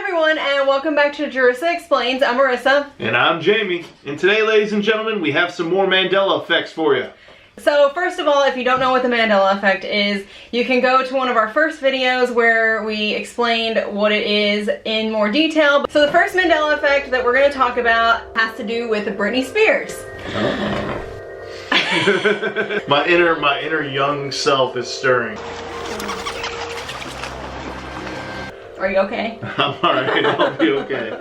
everyone, and welcome back to Jarissa Explains. I'm Marissa. And I'm Jamie. And today, ladies and gentlemen, we have some more Mandela effects for you. So first of all, if you don't know what the Mandela effect is, you can go to one of our first videos where we explained what it is in more detail. So the first Mandela effect that we're going to talk about has to do with Britney Spears. My inner young self is stirring. Are you okay? I'm alright, I'll be okay.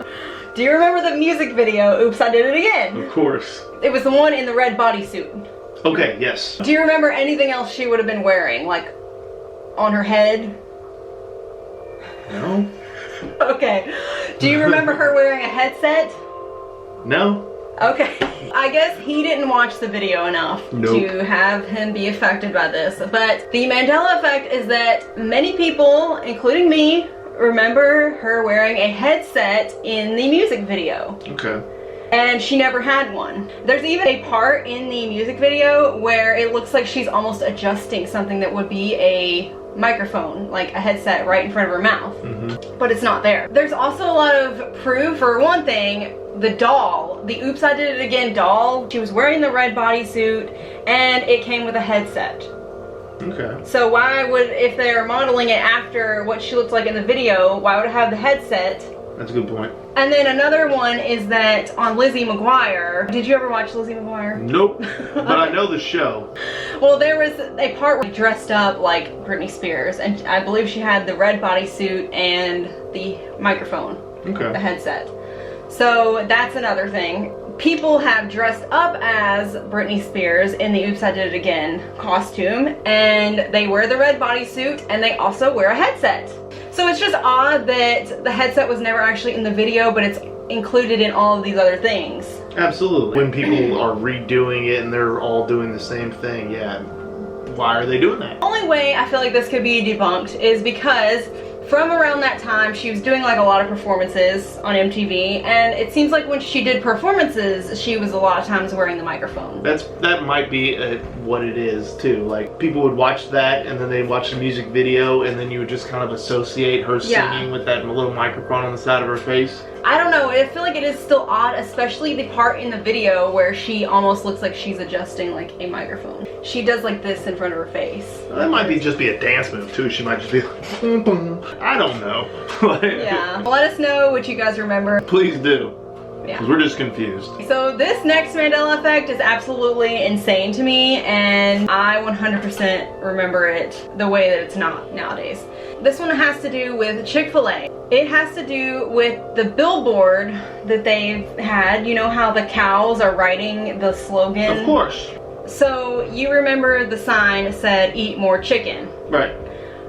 Do you remember the music video, Oops, I Did It Again? Of course. It was the one in the red bodysuit. Okay, yes. Do you remember anything else she would have been wearing? Like, on her head? No. Okay. Do you remember her wearing a headset? No. Okay. I guess he didn't watch the video enough to have him be affected by this. But the Mandela effect is that many people, including me, remember her wearing a headset in the music video. Okay. And she never had one. There's even a part in the music video where it looks like she's almost adjusting something that would be a microphone, like a headset right in front of her mouth. But it's not there. There's also a lot of proof. For one thing, the doll, the Oops, I Did It Again doll, she was wearing the red bodysuit and it came with a headset. Okay. So why would, if they're modeling it after what she looks like in the video, why would it have the headset? That's a good point. And then another one is that on Lizzie McGuire, did you ever watch Lizzie McGuire? Nope, but I know the show. Well, there was a part where she dressed up like Britney Spears, and I believe she had the red bodysuit and the microphone, the headset. So that's another thing. People have dressed up as Britney Spears in the Oops, I Did It Again costume, and they wear the red bodysuit and they also wear a headset. So it's just odd that the headset was never actually in the video, but it's included in all of these other things. Absolutely. When people are redoing it and they're all doing the same thing, yeah. Why are they doing that? The only way I feel like this could be debunked is because from around that time, she was doing like a lot of performances on MTV, and it seems like when she did performances, she was a lot of times wearing the microphone. That might be what it is too. Like, people would watch that, and then they'd watch the music video, and then you would just kind of associate her singing with that little microphone on the side of her face. I don't know, I feel like it is still odd, especially the part in the video where she almost looks like she's adjusting like a microphone. She does like this in front of her face. That might just be a dance move too. She might just be like, boom, boom. I don't know. Yeah, let us know what you guys remember. Please do. Yeah. Because we're just confused. So this next Mandela effect is absolutely insane to me, and I 100% remember it the way that it's not nowadays. This one has to do with Chick-fil-A. It has to do with the billboard that they've had. You know how the cows are writing the slogan? Of course. So you remember the sign said, "Eat more chicken." Right.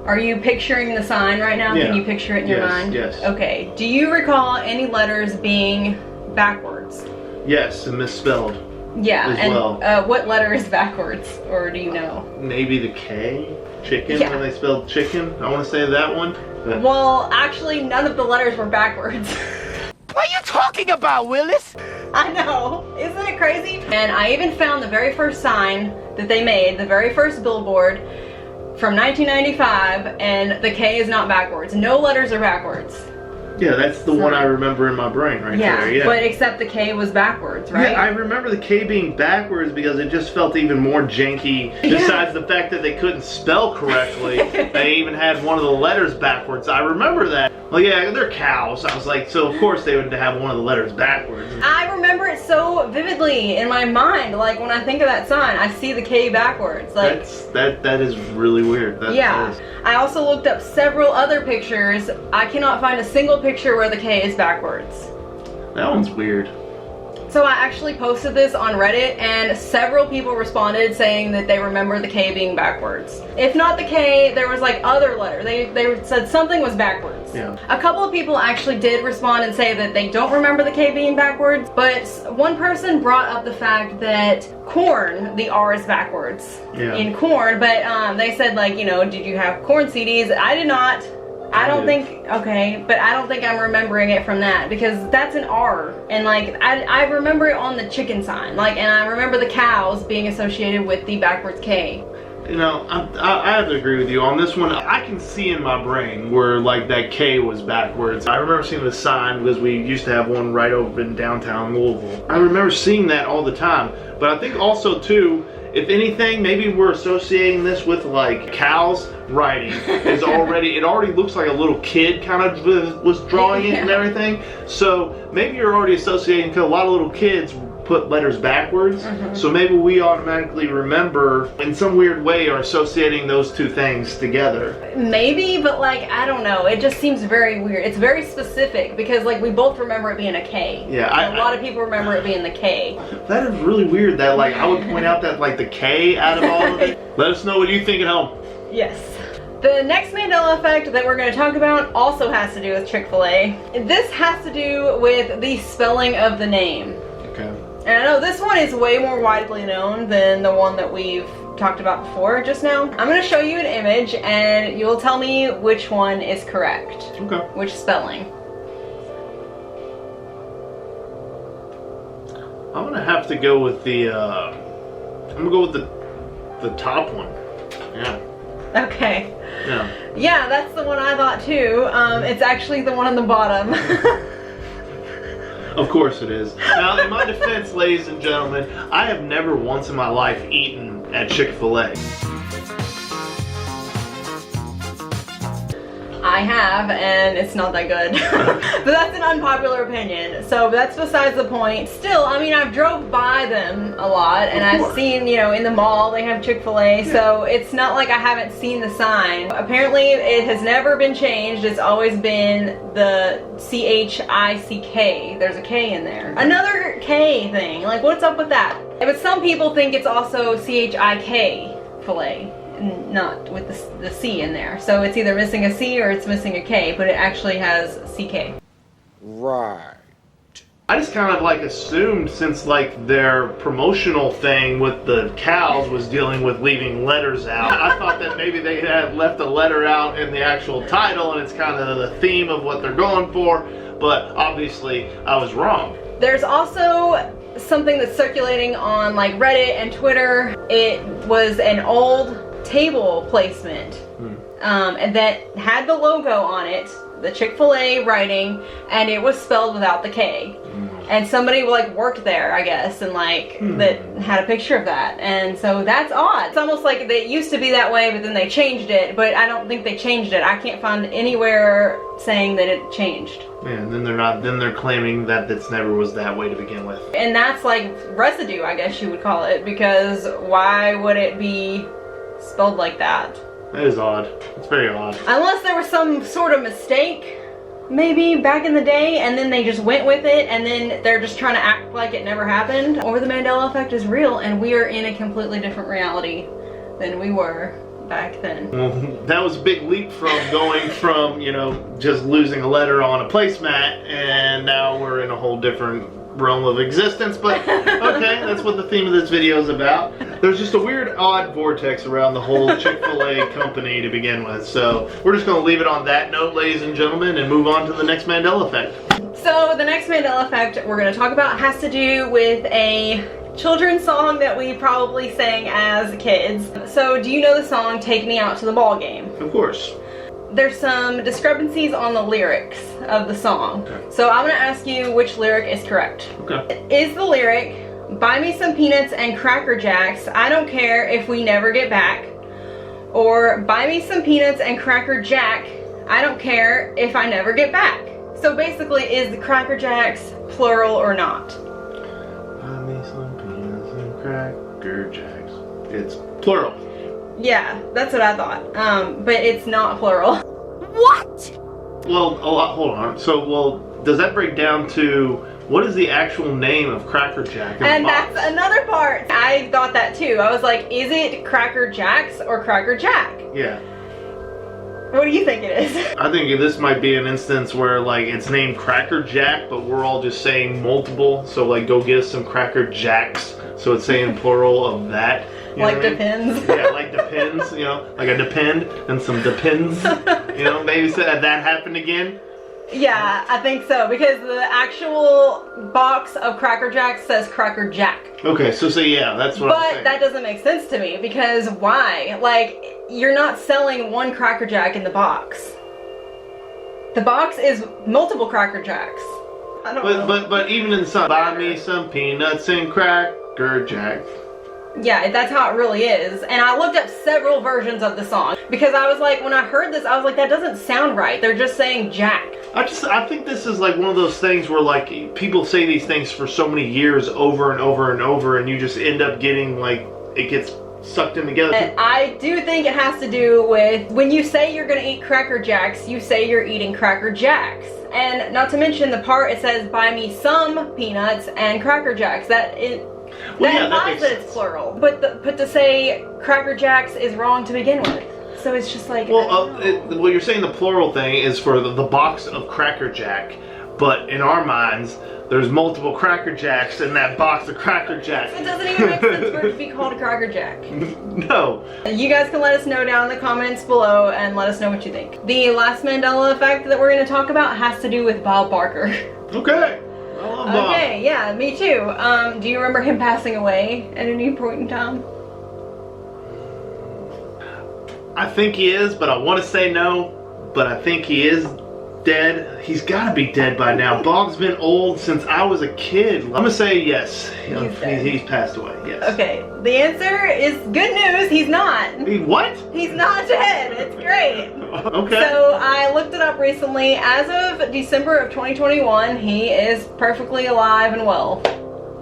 Are you picturing the sign right now? Yeah. Can you picture it in your mind? Yes. Okay. Do you recall any letters being backwards? Yes, and misspelled. Yeah, as and well. What letter is backwards, or do you know? Maybe the K? Chicken, when they spelled chicken? I want to say that one. But well, actually, none of the letters were backwards. What are you talking about, Willis? I know. Isn't it crazy? And I even found the very first sign that they made, the very first billboard from 1995, and the K is not backwards. No letters are backwards. Yeah, that's the one I remember in my brain right there. Yeah, but except the K was backwards, right? Yeah, I remember the K being backwards because it just felt even more janky. Besides the fact that they couldn't spell correctly, they even had one of the letters backwards. I remember that. Well, yeah, they're cows. I was like, so of course they would have one of the letters backwards. I remember it so vividly in my mind. Like, when I think of that sign, I see the K backwards. Like, that is really weird. Yeah. I also looked up several other pictures. I cannot find a single picture where the K is backwards. That one's weird. So I actually posted this on Reddit, and several people responded saying that they remember the K being backwards. If not the K, there was like other letter. They said something was backwards. Yeah. A couple of people actually did respond and say that they don't remember the K being backwards, but one person brought up the fact that corn, the R is backwards in corn, but they said, like, you know, did you have corn CDs? I did not. I don't think, okay, but I don't think I'm remembering it from that, because that's an R, and like, I remember it on the chicken sign, like, and I remember the cows being associated with the backwards K. You know, I have to agree with you on this one. I can see in my brain where like that K was backwards. I remember seeing the sign because we used to have one right over in downtown Louisville. I remember seeing that all the time. But I think also too, if anything, maybe we're associating this with like Cal's writing is already, it already looks like a little kid kind of was drawing it and everything. So maybe you're already associating, because a lot of little kids put letters backwards. So maybe we automatically remember in some weird way are associating those two things together. Maybe, but like, I don't know. It just seems very weird. It's very specific because like we both remember it being a K. Yeah. A lot of people remember it being the K. That is really weird that like I would point out that like the K out of all of it. Let us know what you think at home. Yes. The next Mandela effect that we're going to talk about also has to do with Chick-fil-A. This has to do with the spelling of the name. Okay. And I know this one is way more widely known than the one that we've talked about before just now. I'm going to show you an image and you'll tell me which one is correct. Okay. Which spelling. I'm going to have to go with the, I'm going to go with the top one. Yeah. Okay. Yeah. Yeah, that's the one I thought too. It's actually the one on the bottom. Of course it is. Now, in my defense, ladies and gentlemen, I have never once in my life eaten at Chick-fil-A. I have, and it's not that good. But that's an unpopular opinion. So that's besides the point. Still, I mean, I've drove by them a lot, and I've seen, you know, in the mall they have Chick-fil-A. So it's not like I haven't seen the sign. Apparently, it has never been changed. It's always been the CHICK. There's a K in there. Another K thing. Like, what's up with that? But some people think it's also CHIK filet. Not with the C in there. So it's either missing a C or it's missing a K, but it actually has CK. Right. I just kind of like assumed since like their promotional thing with the cows was dealing with leaving letters out. I thought that maybe they had left a letter out in the actual title and it's kind of the theme of what they're going for, but obviously I was wrong. There's also something that's circulating on like Reddit and Twitter. It was an old table placement and that had the logo on it, the Chick-fil-A writing, and it was spelled without the K. And somebody like worked there, I guess, and like that had a picture of that. And so that's odd. It's almost like it used to be that way, but then they changed it. But I don't think they changed it. I can't find anywhere saying that it changed. Yeah, and then they're claiming that this never was that way to begin with. And that's like residue, I guess you would call it, because why would it be spelled like that? That is odd. It's very odd. Unless there was some sort of mistake, maybe back in the day, and then they just went with it, and then they're just trying to act like it never happened. Or the Mandela effect is real, and we are in a completely different reality than we were back then. Well, that was a big leap from going from, you know, just losing a letter on a placemat, and now we're in a whole different realm of existence, but okay, that's what the theme of this video is about. There's just a weird, odd vortex around the whole Chick-fil-A company to begin with, so we're just going to leave it on that note, ladies and gentlemen, and move on to the next Mandela effect. So the next Mandela effect we're going to talk about has to do with a children's song that we probably sang as kids. So do you know the song Take Me Out to the Ball Game? Of course. There's some discrepancies on the lyrics of the song. Okay. So I'm going to ask you which lyric is correct. Okay. Is the lyric, buy me some peanuts and Cracker Jacks, I don't care if we never get back? Or buy me some peanuts and Cracker Jack, I don't care if I never get back? So basically, is the Cracker Jacks plural or not? Buy me some peanuts and Cracker Jacks. It's plural. Yeah, that's what I thought. But it's not plural. What? Well, hold on. So, well, does that break down to what is the actual name of Cracker Jack? And that's another part. I thought that too. I was like, is it Cracker Jacks or Cracker Jack? Yeah. What do you think it is? I think this might be an instance where like it's named Cracker Jack, but we're all just saying multiple. So like, go get us some Cracker Jacks. So it's saying plural of that. You like depends. Yeah, like depends, you know, like a depend and some depends. You know, maybe that happened again. Yeah, I think so, because the actual box of Cracker Jacks says Cracker Jack. Okay, so yeah, that's what I'm saying. But that doesn't make sense to me, because why? Like, you're not selling one Cracker Jack in the box. The box is multiple Cracker Jacks. I don't know. But even in some, buy me some peanuts and Cracker Jack. Yeah, that's how it really is. And I looked up several versions of the song because I was like, when I heard this, I was like, that doesn't sound right. They're just saying Jack. I think this is like one of those things where like people say these things for so many years over and over and over, and you just end up getting like, it gets sucked in together. And I do think it has to do with when you say you're gonna eat Cracker Jacks, you say you're eating Cracker Jacks. And not to mention the part it says, buy me some peanuts and Cracker Jacks. That implies that it's plural. But to say Cracker Jacks is wrong to begin with. So it's just like... Well, you're saying the plural thing is for the box of Cracker Jack. But in our minds, there's multiple Cracker Jacks in that box of Cracker Jacks. It doesn't even make sense for it to be called a Cracker Jack. No. You guys can let us know down in the comments below and let us know what you think. The last Mandela effect that we're going to talk about has to do with Bob Barker. Okay. I love Bob. Okay, yeah, me too. Do you remember him passing away at any point in time? I think he is, but I want to say no. But I think he is dead. He's got to be dead by now. Bob's been old since I was a kid. I'm going to say yes. He's passed away, yes. Okay, the answer is good news. He's not. What? He's not dead. It's great. Okay. So I looked it up recently. As of December of 2021, he is perfectly alive and well.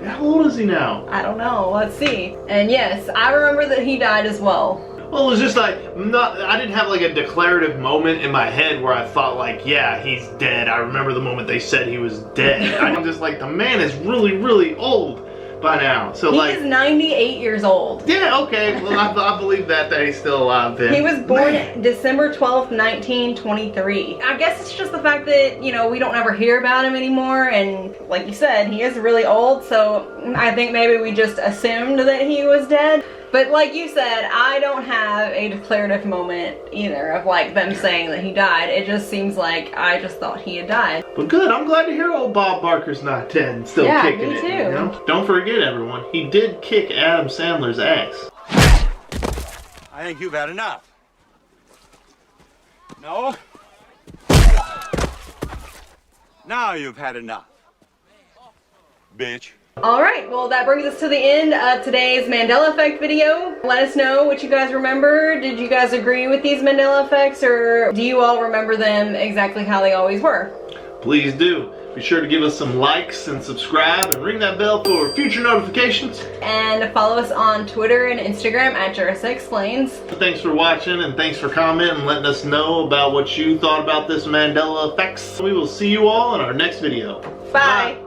How old is he now? I don't know. Let's see. And yes, I remember that he died as well. Well, it was just like, I didn't have like a declarative moment in my head where I thought like, yeah, he's dead. I remember the moment they said he was dead. I'm just like, the man is really, really old by now. So He's 98 years old. Yeah, okay. Well, I believe that he's still alive then. He was born December 12th, 1923. I guess it's just the fact that, you know, we don't ever hear about him anymore. And like you said, he is really old. So I think maybe we just assumed that he was dead. But like you said, I don't have a declarative moment either of like them saying that he died. It just seems like I just thought he had died. But good, I'm glad to hear old Bob Barker's not dead and still kicking me it. Too. You know? Don't forget, everyone, he did kick Adam Sandler's ass. I think you've had enough. No? Now you've had enough. Bitch. Alright, well that brings us to the end of today's Mandela Effect video. Let us know what you guys remember. Did you guys agree with these Mandela Effects, or do you all remember them exactly how they always were? Please do. Be sure to give us some likes and subscribe and ring that bell for future notifications. And follow us on Twitter and Instagram at Jarissa Explains. Thanks for watching, and thanks for commenting and letting us know about what you thought about this Mandela Effects. We will see you all in our next video. Bye.